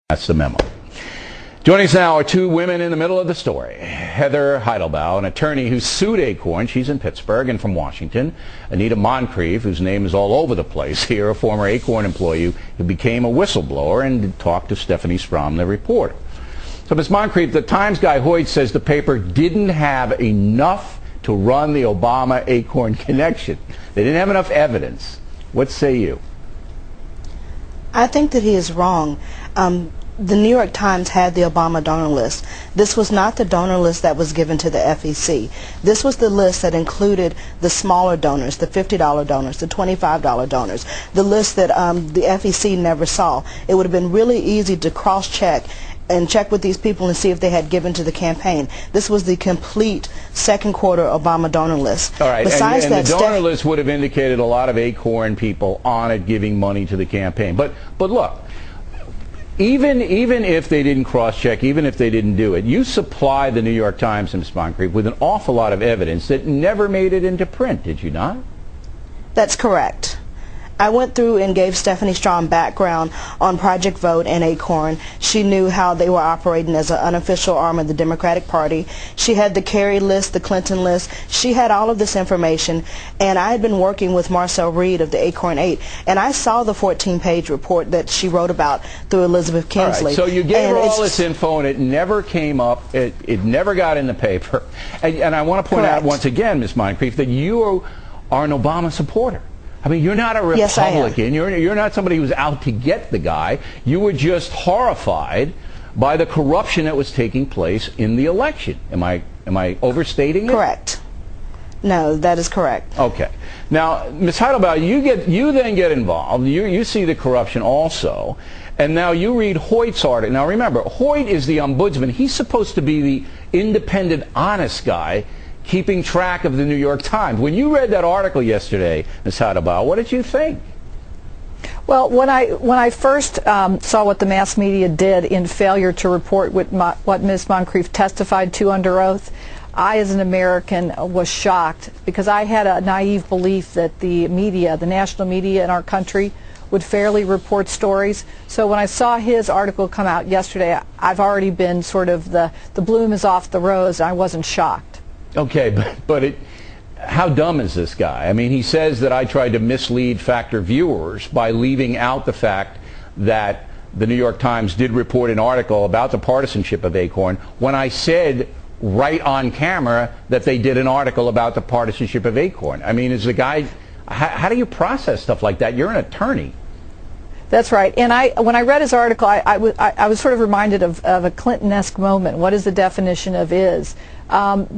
That's the memo. Joining us now are two women in the middle of the story. Heather Heidelbaugh, an attorney who sued ACORN. She's in Pittsburgh and from Washington. Anita Moncrief, whose name is all over the place here, a former ACORN employee who became a whistleblower and talked to Stephanie Strom, the reporter. So, Ms. Moncrief, the Times guy Hoyt says the paper didn't have enough to run the Obama-ACORN connection. They didn't have enough evidence. What say you? I think that he is wrong. The New York Times had the Obama donor list. This was not the donor list that was given to the FEC. This was the list that included the smaller donors, the $50 donors, the $25 donors, the list that the FEC never saw. It would have been really easy to cross-check and check with these people and see if they had given to the campaign. This was the complete second quarter Obama donor list. All right, Besides and the donor list would have indicated a lot of ACORN people on it giving money to the campaign. But look, even if they didn't cross-check, even if they didn't do it, you supplied the New York Times and Ms. Moncrief with an awful lot of evidence that never made it into print, did you not? That's correct. I went through and gave Stephanie Strom background on Project Vote and ACORN. She knew how they were operating as an unofficial arm of the Democratic Party. She had the Kerry list, the Clinton list. She had all of this information, and I had been working with Marcel Reed of the ACORN 8, and I saw the 14-page report that she wrote about through Elizabeth Kinsley. All right, so you gave her all this info, and it never came up. It never got in the paper. And I want to point out once again, Ms. Moncrief, that you are an Obama supporter. I mean, you're not a Republican. Yes, you're not somebody who's out to get the guy. You were just horrified by the corruption that was taking place in the election. Am I overstating it? Correct. No, that is correct. Okay. Now, Ms. Heidelbaugh, you then get involved. You see the corruption also, and now you read Hoyt's article. Now, remember, Hoyt is the ombudsman. He's supposed to be the independent, honest guy keeping track of the New York Times. When you read that article yesterday, Ms. Heidelbaugh, what did you think? Well, when I first saw what the mass media did in failure to report what Ms. Moncrief testified to under oath, I, as an American, was shocked because I had a naive belief that the media, the national media in our country, would fairly report stories. So when I saw his article come out yesterday, I've already been sort of the bloom is off the rose, and I wasn't shocked. Okay, but how dumb is this guy? I mean, he says that I tried to mislead factor viewers by leaving out the fact that the New York Times did report an article about the partisanship of ACORN when I said right on camera that they did an article about the partisanship of ACORN. I mean, is the guy, how do you process stuff like that? You're an attorney. That's right. And when I read his article, I was sort of reminded of a Clinton-esque moment. What is the definition of is?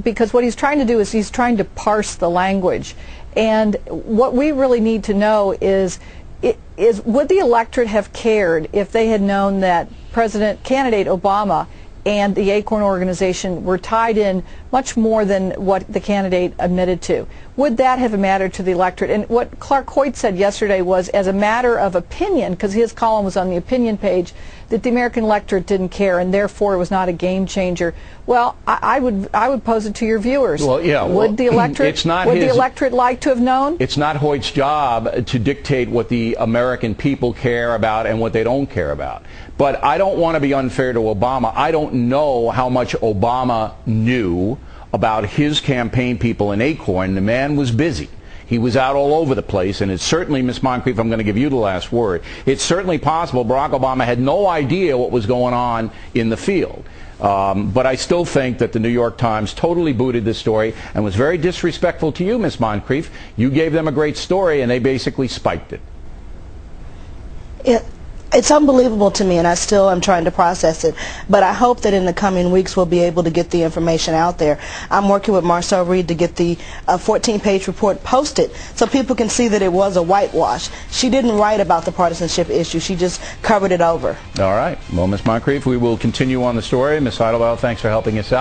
Because what he's trying to do is he's trying to parse the language. And what we really need to know is would the electorate have cared if they had known that candidate Obama and the ACORN organization were tied in much more than what the candidate admitted to? Would that have mattered to the electorate? And what Clark Hoyt said yesterday was, as a matter of opinion, because his column was on the opinion page, that the American electorate didn't care and therefore it was not a game changer. Well, I would pose it to your viewers. Well, yeah. Would the electorate like to have known? It's not Hoyt's job to dictate what the American people care about and what they don't care about. But I don't want to be unfair to Obama. I don't know how much Obama knew about his campaign people in ACORN. The man was busy. He was out all over the place, and it's certainly, Ms. Moncrief, I'm going to give you the last word, it's certainly possible Barack Obama had no idea what was going on in the field. But I still think that the New York Times totally booted this story and was very disrespectful to you, Ms. Moncrief. You gave them a great story, and they basically spiked it. It's unbelievable to me, and I still am trying to process it. But I hope that in the coming weeks we'll be able to get the information out there. I'm working with Marcel Reed to get the 14-page report posted so people can see that it was a whitewash. She didn't write about the partisanship issue. She just covered it over. All right. Well, Ms. Moncrief, we will continue on the story. Ms. Heidelbaugh, thanks for helping us out.